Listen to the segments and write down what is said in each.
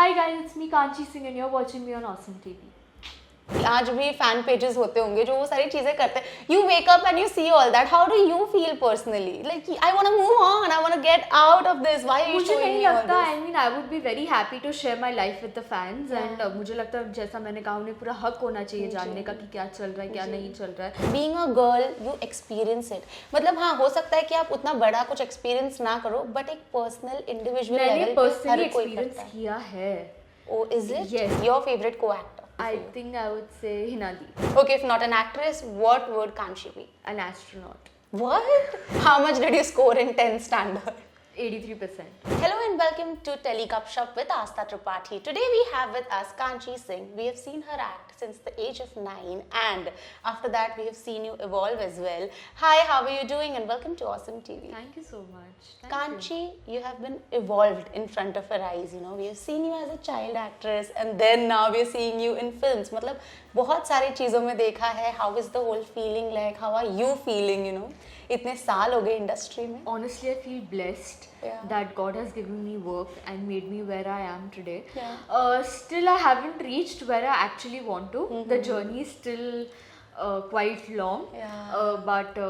Hi guys, it's me Kanchi Singh and you're watching me on Awesome TV. आज भी fan pages होते होंगे जो वो सारी चीजें करते हैं. You wake up and you see all that. How do you feel personally? Like I want to move on, I want to get out of this. Why are you मुझे showing नहीं मी ऑल लगता, this? I mean I would be very happy to share my life with the fans and मुझे लगता है जैसा मैंने कहा उन्हें पूरा हक होना चाहिए जानने का कि क्या चल रहा है क्या नहीं चल रहा है. Being a girl you experience it. मतलब हाँ, हो सकता है कि आप उतना बड़ा कुछ एक्सपीरियंस ना करो, बट एक पर्सनल इंडिविजुअल मैंने लेवल पे पर्सनली हर कोई एक्सपीरियंस करता है. किया है. Oh, is it? Yes. Your favorite co-actor? I think I would say Hinadi, Okay, if not an actress, what word can she be? an astronaut. What? How much did you score in 10 standard? 83%. Hello and welcome to Telecup Shop with Astha Tripathi. Today we have with us Kanchi Singh. We have seen her act since the age of 9 and after that we have seen you evolve as well. Hi, how are you doing and welcome to Awesome TV. Thank you so much. Thank you. Kanchi, you have been evolved in front of our eyes, you know. We have seen you as a child actress and then now we are seeing you in films. मतलब बहुत सारी चीज़ों में देखा है. How is the whole feeling like? How are you feeling, you know? इतने साल हो गए इंडस्ट्री में. Honestly, I feel blessed that God has given me work and made me where I am today. Still, I haven't reached where I actually want to. The journey is still quite long. But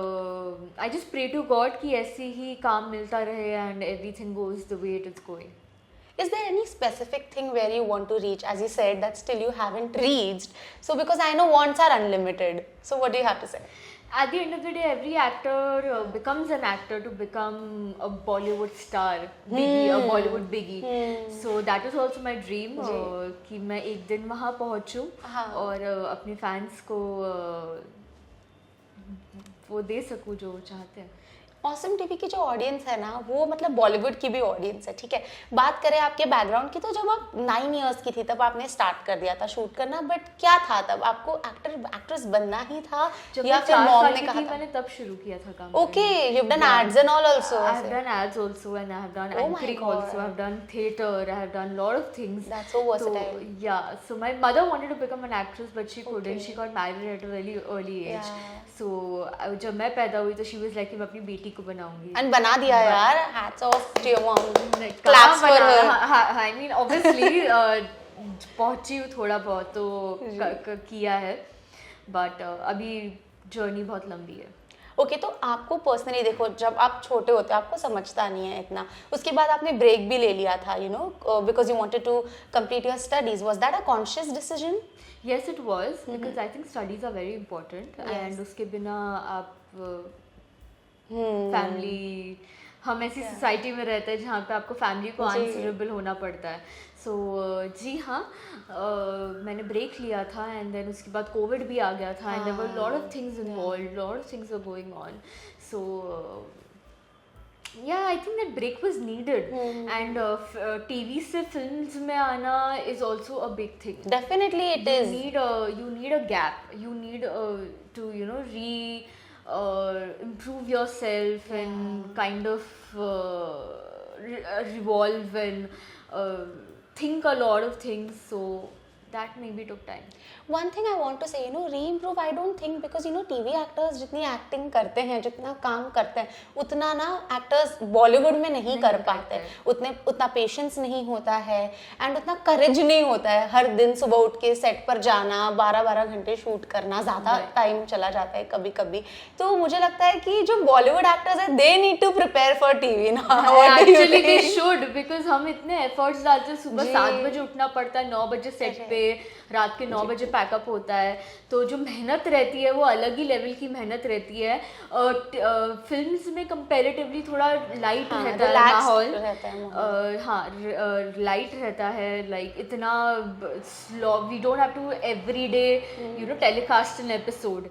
I just pray to God कि ऐसे ही काम मिलता रहे and everything goes the way it is going. Is there any specific thing where you want to reach? As you said that still you haven't reached. So because I know wants are unlimited. So what do you have to say? At the end of the day, every actor becomes an actor to become a Bollywood star, biggie, a Bollywood biggie. So that is also my dream कि मैं एक दिन वहाँ पहुँचूँ और अपने fans को वो दे सकूँ जो वो चाहते हैं. ऑसम टीवी की जो ऑडियंस है ना, वो मतलब बॉलीवुड की भी ऑडियंस है. ठीक है, बात करें आपके बैकग्राउंड की, तो जब आप 9 इयर्स की थी तब आपने स्टार्ट कर दिया था शूट करना. बट क्या था तब? आपको एक्ट्रेस बनना ही था या फिर मॉम ने कहा था? मैंने तब शुरू किया था काम. Okay, you have done ads and all also. I have done ads also and I have done anchoring also. I have done theatre. I have done lot of things. That's so versatile. So, yeah. So my mother wanted to become an actress, but she couldn't. She got married at a very early age. So जब मैं पैदा हुई तो she was like कि मैं अपनी बेटी को बनाऊंगी. एंड बना दिया यार. Hats off to your mom. Claps for her. I mean obviously पहुंची हूँ थोड़ा बहुत तो किया है, but अभी जर्नी बहुत लंबी है. ओके, तो आपको पर्सनली देखो, जब आप छोटे होते हो आपको समझता नहीं है इतना, उसके बाद आपने ब्रेक भी ले लिया था, you know, because you wanted to complete your studies. Was that a conscious decision? Yes, it was because I think studies are very important and उसके बिना आप फैमिली, हम ऐसी सोसाइटी में रहते हैं जहाँ पे आपको फैमिली को आंसरेबल होना पड़ता है. सो जी हाँ, मैंने ब्रेक लिया था एंड देन उसके बाद कोविड भी आ गया था and there were lot of things involved, lot of things were going on. So yeah, I think that break was needed. And TV से films में आना is also a big thing. Definitely it is. You need a gap. You need to improve yourself and kind of revolve and think a lot of things. So that maybe took time. One thing I want to say, you know, re-improve, I don't think, because you know TV actors जितनी acting करते हैं, जितना काम करते हैं, उतना ना actors Bollywood में नहीं कर पाते. उतना पेशेंस नहीं होता है एंड उतना करेज नहीं होता है. हर दिन सुबह उठ के सेट पर जाना, 12-12 घंटे शूट करना, ज़्यादा टाइम चला जाता है कभी कभी. तो मुझे लगता है कि जो बॉलीवुड एक्टर्स है, they need to prepare for TV ना. Actually they should, because हम इतने एफर्ट्स डालते हैं. सुबह 7 बजे उठना पड़ता है, 9 बजे सेट पे, रात के 9 बजे पैकअप होता है. तो जो मेहनत रहती है वो अलग ही लेवल की मेहनत रहती है. फिल्म्स में कंपैरेटिवली थोड़ा लाइट रहता है माहौल. हाँ, लाइट रहता है. लाइक इतना we don't have to every day you know telecast an episode.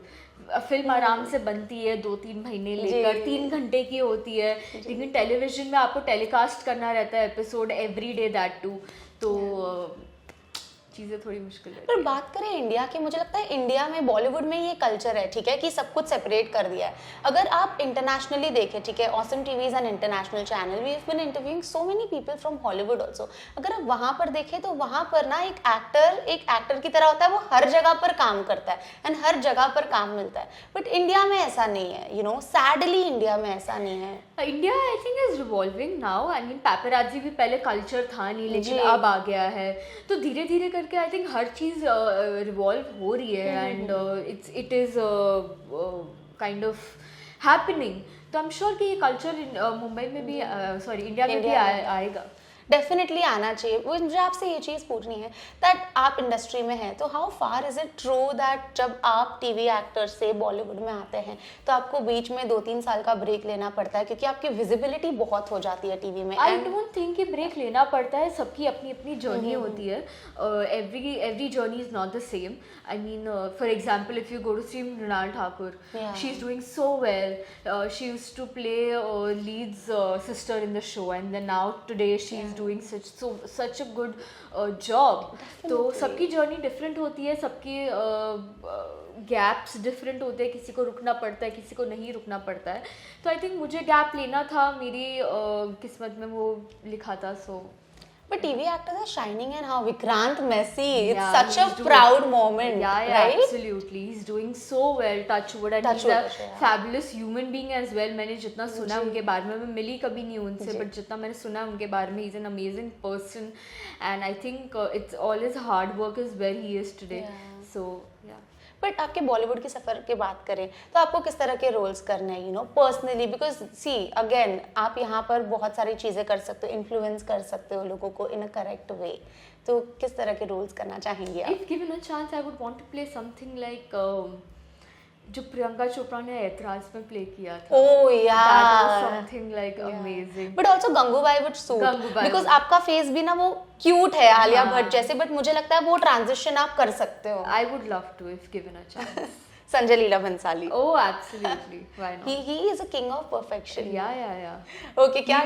Film आराम से बनती है 2-3 महीने लेकर, 3 घंटे की होती है. लेकिन टेलीविजन में आपको टेलीकास्ट करना रहता है episode every day, that too. तो चीज़ें थोड़ी मुश्किल है। पर बात करें इंडिया की, मुझे लगता है इंडिया में बॉलीवुड में ये कल्चर है, ठीक है, कि सब कुछ सेपरेट कर दिया है। अगर आप इंटरनेशनली देखें, ठीक है, Awesome TV is an international channel, we have been interviewing so many people from Hollywood also. अगर आप वहाँ पर देखें तो वहाँ पर ना एक एक्टर की तरह होता है, वो हर जगह पर काम करता है एंड हर जगह पर काम मिलता है। बट इंडिया में ऐसा नहीं है, यू नो, सैडली इंडिया में ऐसा नहीं है। India I think is revolving now. I mean paparazzi भी पहले कल्चर था नहीं, लेकिन अब आ गया है, तो धीरे धीरे करके I think her cheese revolve हो रही है and it is kind of happening. तो आई एम श्योर कि ये कल्चर मुंबई में भी सॉरी इंडिया में भी आएगा। डेफिनेटली आना चाहिए। वो मुझे आपसे ये चीज़ पूछनी है दैट आप इंडस्ट्री में हैं, तो how far is it true that जब आप टीवी एक्टर से बॉलीवुड में आते हैं तो आपको बीच में 2-3 साल का ब्रेक लेना पड़ता है, क्योंकि आपकी विजिबिलिटी बहुत हो जाती है टीवी में। आई डोंट थिंक कि ब्रेक लेना पड़ता है, सबकी अपनी अपनी जर्नी होती है। Every journey is not the same. I mean for example if you go to see Mrunal Thakur, she is doing so well, she used to play lead's sister in the show and then now today she is doing such a good job. तो सबकी journey different होती है, सबके gaps different होते हैं, किसी को रुकना पड़ता है, किसी को नहीं रुकना पड़ता है। तो आई थिंक मुझे गैप लेना था, मेरी किस्मत में वो लिखा था। सो But TV actors are shining, and how Vikrant Messi, it's such a proud moment, right? Absolutely, he's doing so well. Touch wood, and he's a fabulous human being as well. मैंने जितना सुना उनके बारे में, मैं मिली कभी नहीं उनसे, but जितना मैंने सुना उनके बारे में, he's an amazing person, and I think it's all his hard work is where he is today. So yeah. But आपके बॉलीवुड की सफ़र की बात करें तो आपको किस तरह के रोल्स करने हैं, you know, personally? Because see again आप यहाँ पर बहुत सारी चीज़ें कर सकते हो, इन्फ्लुएंस कर सकते हो लोगों को इन अ करेक्ट वे। तो किस तरह के रोल्स करना चाहेंगे आप? If given a chance, I would want to play something like जो प्रियंका चोपड़ा ने ऐतराज में प्ले किया था। Oh yeah, that was something like amazing. But also Gangubai would suit because आपका फेस भी ना वो क्यूट है आलिया भट्ट जैसे, बट मुझे लगता है वो ट्रांजिशन आप कर सकते हो। I would love to if given a chance. Sanjay Leela Bhansali. Oh, absolutely. Why not? He is a king of perfection. Yeah. Okay, क्या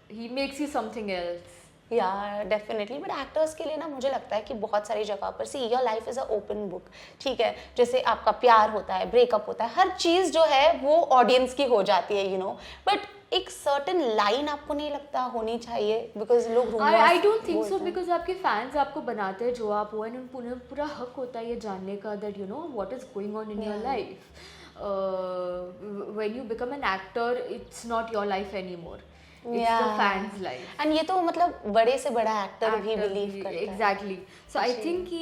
he makes you something else. या डेफिनेटली। बट एक्टर्स के लिए ना मुझे लगता है कि बहुत सारी जगह पर see your life is a open book, ठीक है, जैसे आपका प्यार होता है, ब्रेकअप होता है, हर चीज़ जो है वो ऑडियंस की हो जाती है, यू नो, बट एक सर्टेन लाइन आपको नहीं लगता होनी चाहिए? बिकॉज लोग आई डोंट थिंक सो, बिकॉज आपके फैंस आपको बनाते हैं जो आप हो, एंड उन्हें पूरा हक होता है ये जानने का that you know what is going on in your life. When you become an actor it's not your life any more, it's the fans life. And ये तो मतलब बड़े से बड़ा एक्टर भी बिलीव करता है। Exactly. So I think कि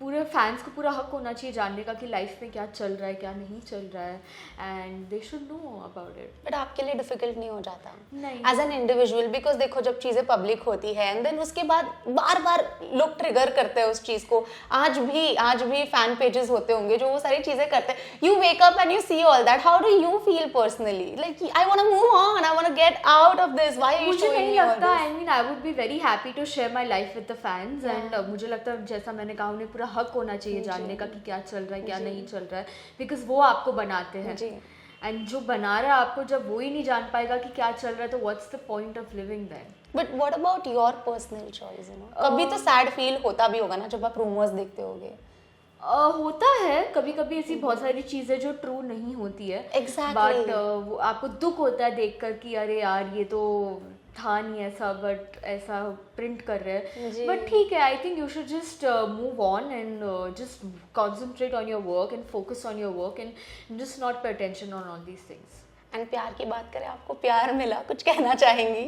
पूरे फैंस को पूरा हक होना चाहिए जानने का कि लाइफ में क्या चल रहा है, क्या नहीं चल रहा है, and they should know about it. But आपके लिए डिफिकल्ट नहीं हो जाता नहीं एज एन इंडिविजुअल? बिकॉज देखो जब चीज़ें पब्लिक होती है एंड देन उसके बाद बार बार लोग ट्रिगर करते हैं उस चीज़ को। आज भी फैन पेजेस होते होंगे जो वो सारी चीज़ें करते हैं। You wake up and you see all that, how do you feel personally? Like I want to move on, I want to get out of this, why are you showing me all this? मुझे नहीं लगता, I mean I would be very happy to share my life with the fans, and मुझे लगता है जैसा मैंने कहा उन्हें पूरा हक होना चाहिए जानने का कि क्या चल रहा है, क्या नहीं चल रहा है, बिकॉज वो आपको बनाते हैं। एंड जो बना रहा है आपको, जब वो ही नहीं जान पाएगा कि क्या चल रहा है, तो what's the point of living then? But what about your personal choice, you know? कभी तो सैड फील होता भी होगा ना जब आप रूमर्स देखते होगे। होता है कभी कभी, ऐसी बहुत सारी चीज़ें जो ट्रू नहीं होती है। Exactly. बट आपको दुख होता है देखकर कि अरे यार ये तो था नहीं ऐसा, बट ऐसा प्रिंट कर रहे हैं। बट ठीक है, I think you should just move on and just concentrate on your work and focus on your work and just not pay attention on all these things. And प्यार की बात करें, आपको प्यार मिला, कुछ कहना चाहेंगी?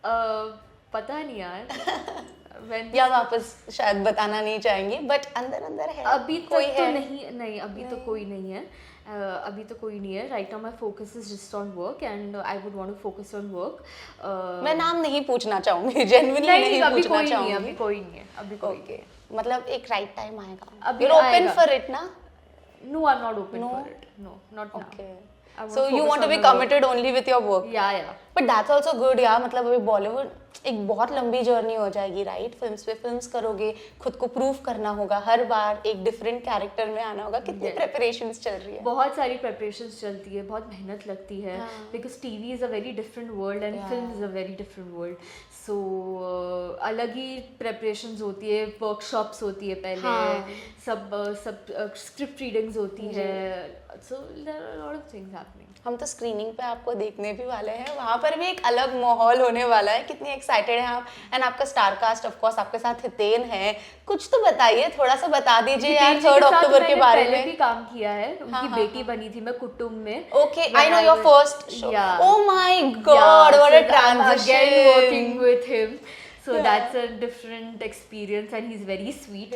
पता नहीं यार या वापस शायद बताना नहीं चाहेंगे, बट अंदर है अभी कोई तो नहीं अभी तो कोई नहीं है, अभी तो कोई नहीं है। Right now my focus is just on work and I would want to focus on work. मैं नाम नहीं पूछना चाहूंगी, जेन्युइनली नहीं पूछना चाहूंगी। अभी कोई नहीं है, अभी कोई नहीं। मतलब एक राइट टाइम आएगा, अभी ओपन फॉर इट ना? No, I am not open for it, no not now. Okay, so you want to be committed only with your work? Yeah. But that's also good, यार। मतलब अभी बॉलीवुड एक बहुत लंबी journey हो जाएगी राइट, फिल्म्स पे फिल्म्स करोगे, खुद को प्रूव करना होगा, हर बार एक डिफरेंट कैरेक्टर में आना होगा, कितनी प्रिपरेशंस चल रही है? बहुत सारी प्रिपरेशंस चलती है, बहुत मेहनत लगती है, because TV is a very different world and film is a very different world, so अलग ही प्रिपरेशंस होती है, वर्कशॉप्स होती है पहले, सब स्क्रिप्ट रीडिंग्स होती है, so there are lot of things happening. हम तो स्क्रीनिंग पे आपको देखने भी वाले हैं, वहाँ पर भी एक अलग माहौल होने वाला है, कितनी एक्साइटेड हैं आप? एंड आपका स्टार कास्ट ऑफ कोर्स, आपके साथ हितेन है, कुछ तो बताइए, थोड़ा सा बता दीजिए यार 3 अक्टूबर के बारे में। मैंने भी काम किया है, उनकी बेटी बनी थी मैं कुटुंब में। Okay, I know your first show. Oh my God, what a transition. Again working with him. So that's a different experience and he's very sweet.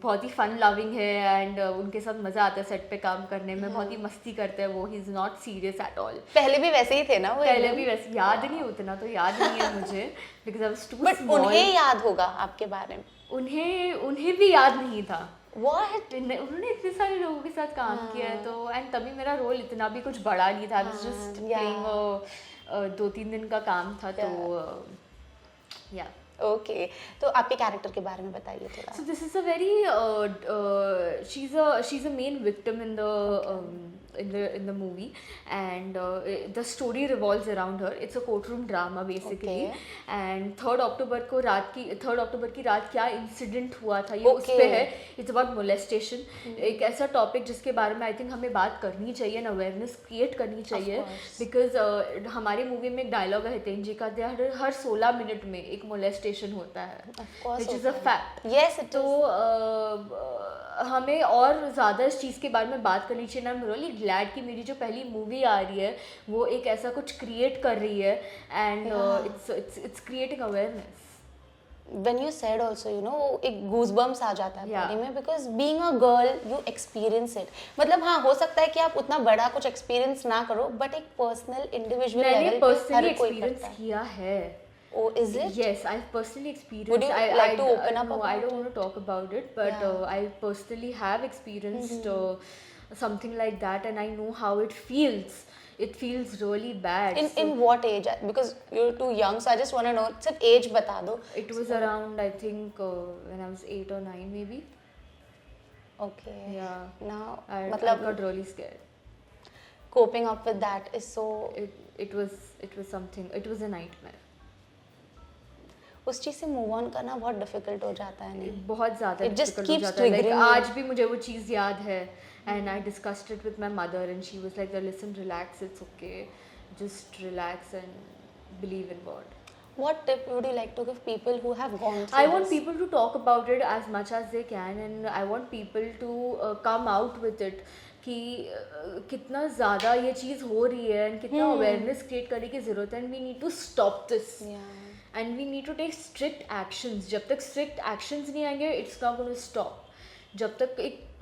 बहुत ही fun loving है and उनके साथ मजा आता है सेट पे काम करने में, बहुत ही मस्ती करते हैं वो, he's not serious at all. पहले भी वैसे ही थे ना वो? पहले भी वैसे, याद नहीं उतना तो याद नहीं है मुझे because I was too But small. उन्हें याद होगा आपके बारे में? उन्हें भी याद नहीं था। What? उन्होंने इतने सारे लोगों के साथ काम किया है तो, एंड तभी मेरा रोल इतना भी कुछ बड़ा नहीं था, जस्ट प्लेइंग 2-3 दिन का काम था तो या। ओके, तो आपके कैरेक्टर के बारे में बताइए थोड़ा। So this is a very she's a main victim in the movie and the story revolves around her. It's a courtroom drama basically. Okay. And 3rd अक्टूबर की रात क्या इंसिडेंट हुआ था ये उस पे है। It's about molestation. एक ऐसा टॉपिक जिसके बारे में आई थिंक हमें बात करनी चाहिए, अवेयरनेस क्रिएट करनी चाहिए, बिकॉज हमारी मूवी में एक डायलॉग है हितेन जी का, हर 16 मिनट में एक मोलेस्टेशन होता है, which is a fact. Yes, it तो हमें और ज़्यादा इस चीज़ के बारे में बात करनी चाहिए। आई एम रियली ग्लैड कि मेरी जो पहली मूवी आ रही है वो एक ऐसा कुछ क्रिएट कर रही है and it's creating awareness. When you said also, you know, एक goosebumps आ जाता है बॉडी में, because being a girl you experience it. मतलब हाँ, हो सकता है कि आप उतना बड़ा कुछ एक्सपीरियंस ना करो, बट एक पर्सनल इंडिविजुअल लेवल पे हर कोई करता है। किया है। Oh, is it? Yes, I've personally experienced. Would you like to open up No, about I don't want to talk about it, but I personally have experienced something like that, and I know how it feels. It feels really bad. In what age? Because you're too young, so I just want to know. सिर्फ age बता दो. It was around, I think, when I was 8 or 9 maybe. Okay. Yeah. Now, I मतलब got really scared. Coping up with that is so. It was something. It was a nightmare. उस चीज से move on करना बहुत difficult हो जाता है नहीं? बहुत ज़्यादा It just difficult हो keeps जाता है। Like, triggering you. आज भी मुझे वो चीज़ याद है and I discussed it with my mother and she was like, listen, relax, it's okay, just relax and believe in God. What tip would you like to give people who have gone through I want this? people to talk about it as much as they can and I want people to come out with it कि कितना ज़्यादा ये चीज़ हो रही है and कितना awareness create करने की ज़रूरत है and we need to stop this. And we need to take strict actions. जब तक strict actions नहीं आएंगे, it's not going to stop. जब तक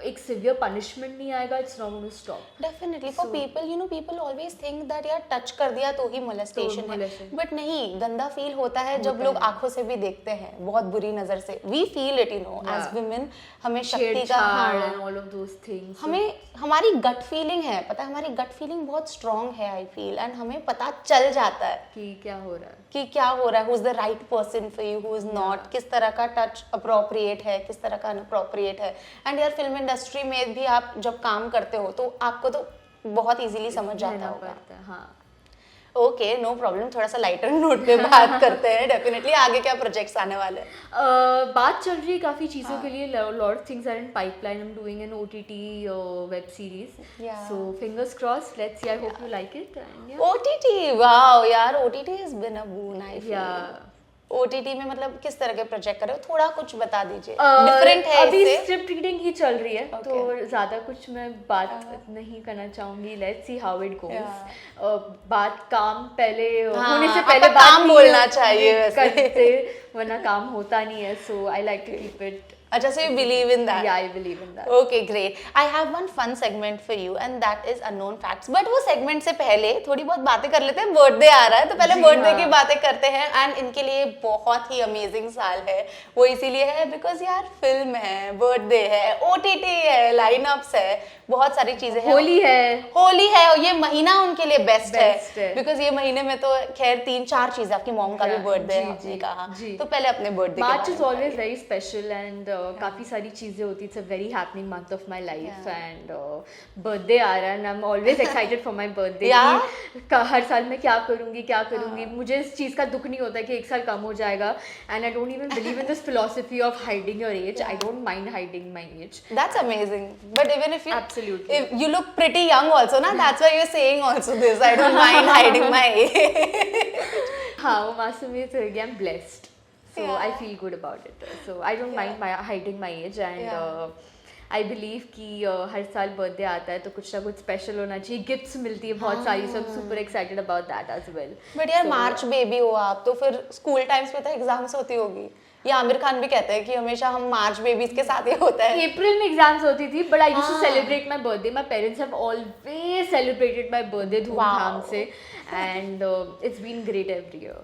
एक severe punishment नहीं आएगा, it's not going to stop. Definitely for people, you know, people always think that यार touch कर दिया तो ही molestation है, but नहीं, गंदा feel होता है जब लोग आंखों से भी देखते हैं बहुत बुरी नज़र से. We feel it, you know, as women, हमें शक्ति का and all of those things. हमें हमारी gut feeling है, पता है हमारी gut feeling बहुत strong है, I feel, and हमें पता चल जाता है कि क्या हो रहा है, कि क्या हो रहा है, who's the right person for you, who is not, किस तरह का touch appropriate है, किस तरह का inappropriate है. And यार फिल्म इंडस्ट्री में भी आप जब काम करते हो तो आपको तो बहुत इजीली समझ जाता होगा. हाँ. Okay, no problem. थोड़ा सा लाइटर नोट पे बात करते हैं. डेफिनेटली आगे क्या प्रोजेक्ट्स आने वाले हैं? बात चल रही है काफ़ी चीज़ों के लिए. Lot things are in pipeline. I am doing an OTT web series, so fingers crossed. Let's see, I hope you like it. OTT, wow यार, OTT has been a boon, I feel. OTT में मतलब किस तरह के project कर रहे हो, थोड़ा कुछ बता दीजिए. डिफरेंट है अभी इससे. स्क्रिप्ट रीडिंग ही चल रही है, तो ज़्यादा कुछ मैं बात नहीं करना चाहूँगी. Let's see how it goes. बात काम पहले होने से पहले काम बोलना चाहिए वैसे, करते, वरना काम होता नहीं है. So I like to keep it अच्छा, so you believe in that? Yeah, I believe in that. Okay, great. I have one fun segment for you and that is unknown facts. But वो segment से पहले थोड़ी बहुत बातें कर लेते हैं. बर्थडे आ रहा है तो पहले बर्थडे की बातें करते हैं. एंड इनके लिए बहुत ही अमेजिंग साल है. वो इसीलिए है बिकॉज यार फिल्म है, बर्थडे है, OTT है, लाइनअप्स है, बहुत सारी चीजें हैं. होली है और ये महीना उनके लिए बेस्ट Best है. है. बिकॉज ये महीने में तो खैर 3-4 चीजें, आपकी मॉम का भी Yeah, बर्थडे है जी, आपने जी, कहा. जी. तो पहले अपने birthday March is always very special and काफ़ी सारी चीज़ें होती. It's a very happening month of my life and birthday आ रहा है and I'm always excited for my birthday. Yeah? कि हर साल मैं क्या करूँगी. मुझे इस चीज़ का दुख नहीं होता कि एक साल कम हो जाएगा. And I don't even believe in this philosophy of hiding your age. I don't mind hiding my age. That's amazing. But even if you Absolutely. if you look pretty young also, na, that's why you're saying also this. I don't mind hiding my age. हाँ, वो मासूमियत होगी. I'm blessed. So Yeah. I feel good about it. So I don't mind hiding my age and Yeah. I believe कि हर साल birthday आता है तो कुछ ना कुछ स्पेशल होना चाहिए. गिफ्ट्स मिलती है बहुत सारी. So I'm super excited about that as well. But यार So, मार्च बेबी हो आप, तो फिर स्कूल टाइम्स पे तो एग्जाम्स होती होगी. ये आमिर खान भी कहते हैं कि हमेशा हम मार्च बेबीज के साथ ही होता है. अप्रैल में एग्जाम्स होती थी but I used to celebrate my birthday. My parents have always celebrated my birthday धूमधाम से and it's been great every year.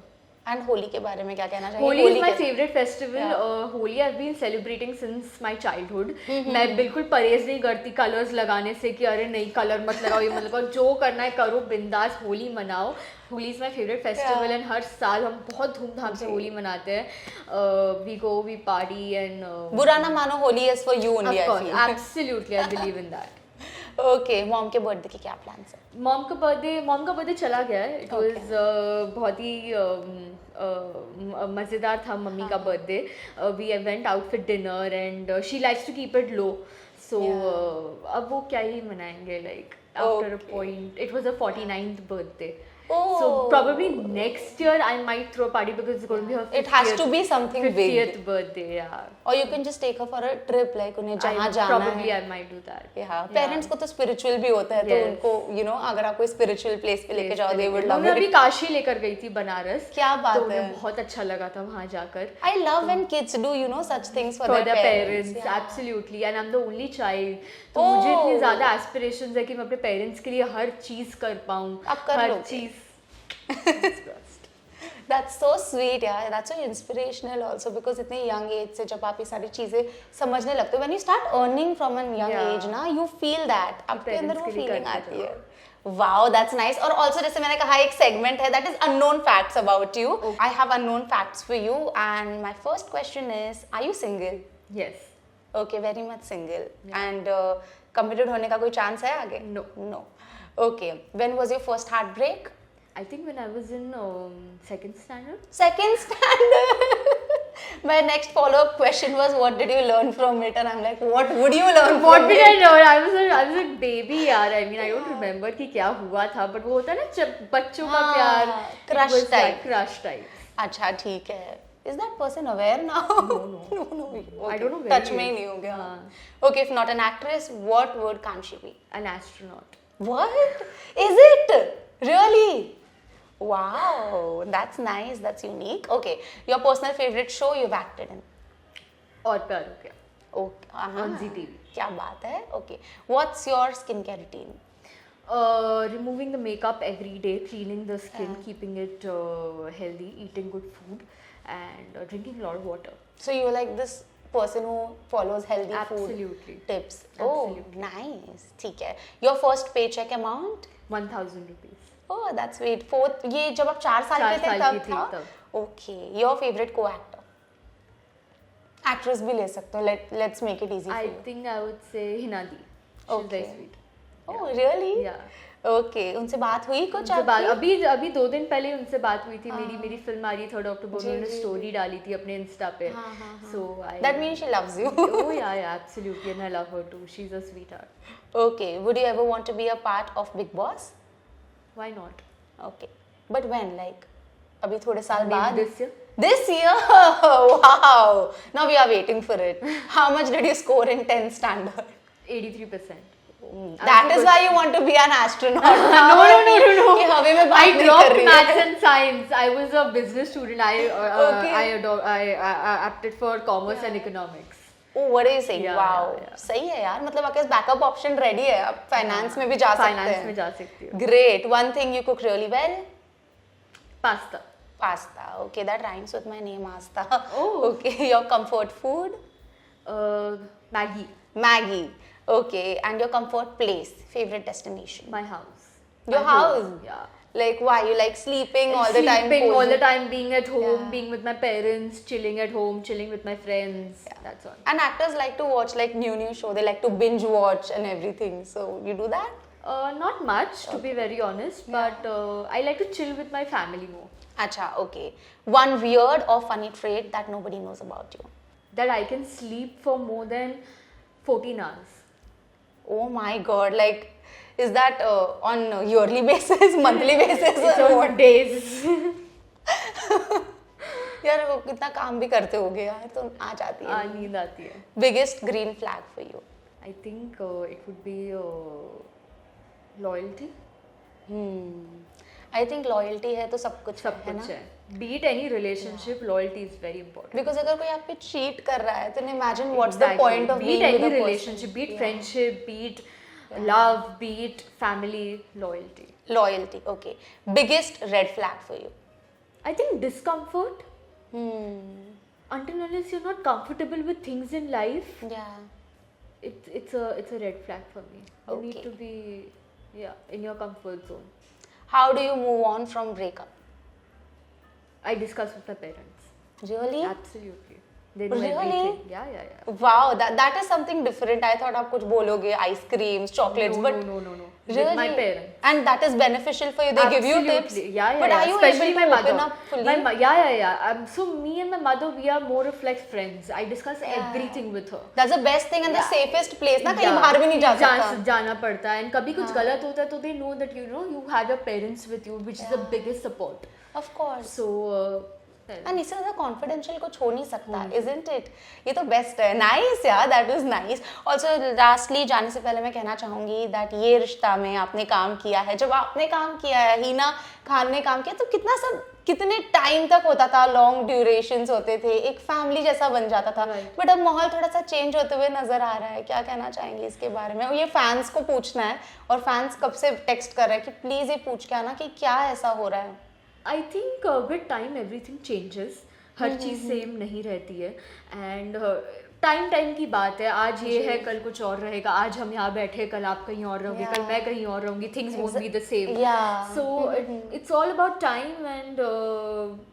And Holi के बारे में क्या कहना चाहिए? Holi is my कैसे- favorite festival. Yeah. Holi I've been celebrating since my childhood. मैं बिल्कुल परहेज नहीं करती कलर्स लगाने से कि अरे नहीं कलर मत लगाओ, ये मत लगाओ. जो करना है करो, बिंदास होली मनाओ. Holi is my favourite festival and हर साल हम बहुत धूमधाम से होली मनाते हैं. We go, we party and बुरा ना मानो, Holi is for you only. Absolutely I believe in that. Okay, mom के बर्थडे के क्या प्लान्स हैं? मॉम का बर्थडे चला गया है. इट वाज बहुत ही मज़ेदार था मम्मी का birthday. We went out for dinner and she likes to keep it low. So अब वो क्या ही मनाएंगे like after a point. It was a 49th birthday. So probably next year I might throw a party because it's going to be her 50th, It has to be something 50th big. birthday. Yeah. Or you can just take her for a trip, like उन्हें जहाँ जाना Probably है. I might do that. Parents को तो spiritual भी होता है. तो Yes. उनको you know अगर आप कोई स्पिरिचुअल प्लेस पे लेके जाओ, they would love मैं अभी it. काशी लेकर गई थी बनारस. क्या बात तो है. उन्हें बहुत अच्छा लगा था वहाँ जाकर. I love when kids do you know such things for For their their parents. parents, Yeah. absolutely. And I'm the only child. तो मुझे इतनी ज़्यादा aspirations है कि मैं अपने पेरेंट्स के लिए हर चीज़ कर पाऊँ. आप कर हर लोगे. चीज़. That's so sweet, yeah. That's so inspirational also because इतने young age से जब आप ये सारी चीजें समझने लगते हो, when you start earning from a young Yeah. age ना, you feel that. आपके अंदर वो parents के लिए feeling करते आती रहो. है. Wow, that's nice. और also जैसे मैंने कहा एक segment है that is unknown facts about you. I have unknown facts for you and my first question is, are you single? Yes. Okay, very much single. And committed होने का कोई chance है आगे? No. No. Okay. When was your first heartbreak? I think when I was in second standard. Second standard. My next follow-up question was, what did you learn from it? And I'm like, what would you learn What from did it? I learn? I was a baby यार. I mean I don't remember कि क्या हुआ था, but वो होता है ना जब बच्चों का हाँ, प्यार. crush it was type. like crush type. अच्छा ठीक है. Is that person aware now? No. no. I don't know where Touch he में ही is. नहीं हो गया. हाँ. Okay, if not an actress, what word can she be? An astronaut. What? Is it? Really? Wow, that's nice. That's unique. Okay, your personal favorite show you've acted in? और प्यार हो गया. Okay. On Zee TV. क्या बात है. Okay. What's your skincare routine? Removing the makeup every day, cleaning the skin, keeping it healthy, eating good food, and drinking a lot of water. So you're like this person who follows healthy Absolutely. food tips. Absolutely. Oh, nice. ठीक है. Your first paycheck amount? 1,000 rupees. Oh, that's sweet. Fourth, ये जब आप 4 साल के थे 4 साल तब की थी था? तब. Okay. Your favorite co-actor? Actress भी ले सकते हो. Let's make it easy for I you. think I would say Hinadi. She's Okay. very sweet. Oh, really? Yeah. Okay. उनसे बात हुई कुछ उनसे बात आपकी? अभी 2 दिन पहले उनसे बात हुई थी. मेरी फिल्म आ रही 3rd अक्टूबर जी, में. उन्होंने जी, स्टोरी डाली थी अपने इंस्टा पे. So I. That means she loves you. Oh yeah, absolutely, and I love her too. She's a sweetheart. Okay. Would you ever want to be a part of Big Boss? Why not? Okay. But when? Like अभी थोड़े साल Maybe बाद? this year. This year? Wow. Now we are waiting for it. How much did you score in 10th standard? 83%. That is why you want to be an astronaut. No. कि हवे में बात I नहीं कर dropped रही maths है. and science. I was a business student. Okay. I opted for commerce and economics. Oh, what are you saying? Yeah, Wow. yeah. सही है यार, मतलब आपके पास बैकअप ऑप्शन रेडी है, आप फाइनेंस में भी जा सकते फाइनेंस में हैं. जा सकती हूँ. Great. One thing you cook really well? Pasta. Pasta. Okay, that rhymes with my name, Asta. Oh. Okay, your comfort food? Maggi. Maggie. Okay, and your comfort place, favorite destination? My house. Your My house? home, yeah. Like why? You like sleeping all the time? Sleeping all the cozy? time, being at home, Yeah. being with my parents, chilling at home, chilling with my friends. That's all. And actors like to watch like new show. They like to binge watch and everything. So you do that? Not much, to be very honest, but I like to chill with my family more. Acha, okay. One weird or funny trait that nobody knows about you. That I can sleep for more than 14 hours. Oh my god, like is that on a yearly basis, monthly basis It's or on what? days. यार वो कितना काम भी करते होगे यार, तो आ जाती है. नींद आती है. Biggest green flag for you? I think it would be loyalty. I think loyalty है तो सब कुछ सब है कुछ ना. है. Be it any relationship, loyalty is very important. Because अगर कोई आप पे cheat कर रहा है, तो imagine what's the point of be being it with any a person? relationship, be it friendship, be it love, be it family, loyalty. Loyalty, okay. Biggest red flag for you? I think discomfort. Until unless you're not comfortable with things in life, Yeah. it's a red flag for me. You need Okay. to be in your comfort zone. How do you move on from breakup? I discuss with my parents. Really? Absolutely. They know Really? everything. Yeah. Wow, that is something different. I thought आप कुछ बोलोगे, ice creams, chocolates, but No. really, With my parents. and that is beneficial for you. They give you tips. Absolutely. Yeah. But are you Especially able my to mother. open up fully? Yeah. So me and my mother, we are more of like friends. I discuss everything with her. That's the best thing and the Yeah. safest place. ना कहीं Yeah. बाहर भी नहीं जा सकता. जाना पड़ता है. And कभी कुछ गलत होता है तो they know that you have your parents with you, which is the biggest support. Of course. So And इससे ज़्यादा confidential कुछ हो नहीं सकता, isn't it? ये तो best है. Nice यार, that was nice. Also, lastly, जाने से पहले मैं कहना चाहूँगी that ये रिश्ता में आपने काम किया है. जब आपने काम किया है, हीना खान ने काम किया, तो कितने टाइम तक होता था, लॉन्ग ड्यूरेशंस होते थे, एक फैमिली जैसा बन जाता था. बट अब माहौल थोड़ा सा चेंज होते हुए नजर आ रहा है. क्या कहना चाहेंगे इसके बारे में? ये फैंस को पूछना है, और फैंस कब से टेक्स्ट कर रहे हैं कि प्लीज ये पूछ के आना कि क्या ऐसा हो रहा है. I think with time everything changes. Her cheese same नहीं रहती है. And टाइम की बात है. आज ये है, कल कुछ और रहेगा. आज हम यहाँ बैठे, कल आप कहीं और रहोगे, कल मैं कहीं और रहूँगी. Things won't be the same. Yeah. So it's all about time, and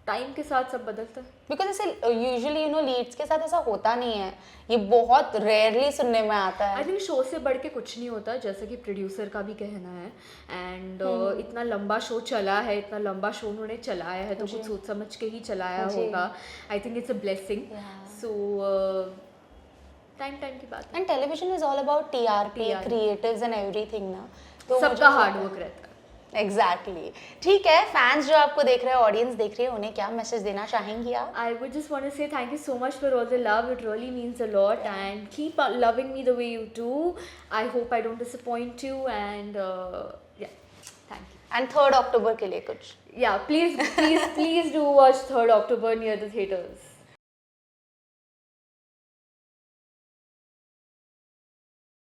time के साथ सब बदलता है. बिकॉज ऐसे यूजुअली लीड्स के साथ ऐसा होता नहीं है. ये बहुत रेयरली सुनने में आता है. आई थिंक शो से बढ़ के कुछ नहीं होता, जैसे कि प्रोड्यूसर का भी कहना है. एंड इतना लंबा शो चला है, इतना लंबा शो उन्होंने चलाया है, तो कुछ सोच समझ के ही चलाया होगा. I think it's a blessing. So time की बात है. And television is all about TRP, creatives and everything ना. तो सबका हार्ड वर्क रहता है. एग्जैक्टली. ठीक है, फैंस जो आपको देख रहे हैं, ऑडियंस देख रही है, उन्हें क्या मैसेज देना चाहेंगी आप? I would just want to say thank you so much for all the love. It really means a lot, and keep loving me the way you do. I hope I don't disappoint you, and thank you. And 3rd अक्टूबर के लिए कुछ? Yeah, please do watch 3rd October near the theaters.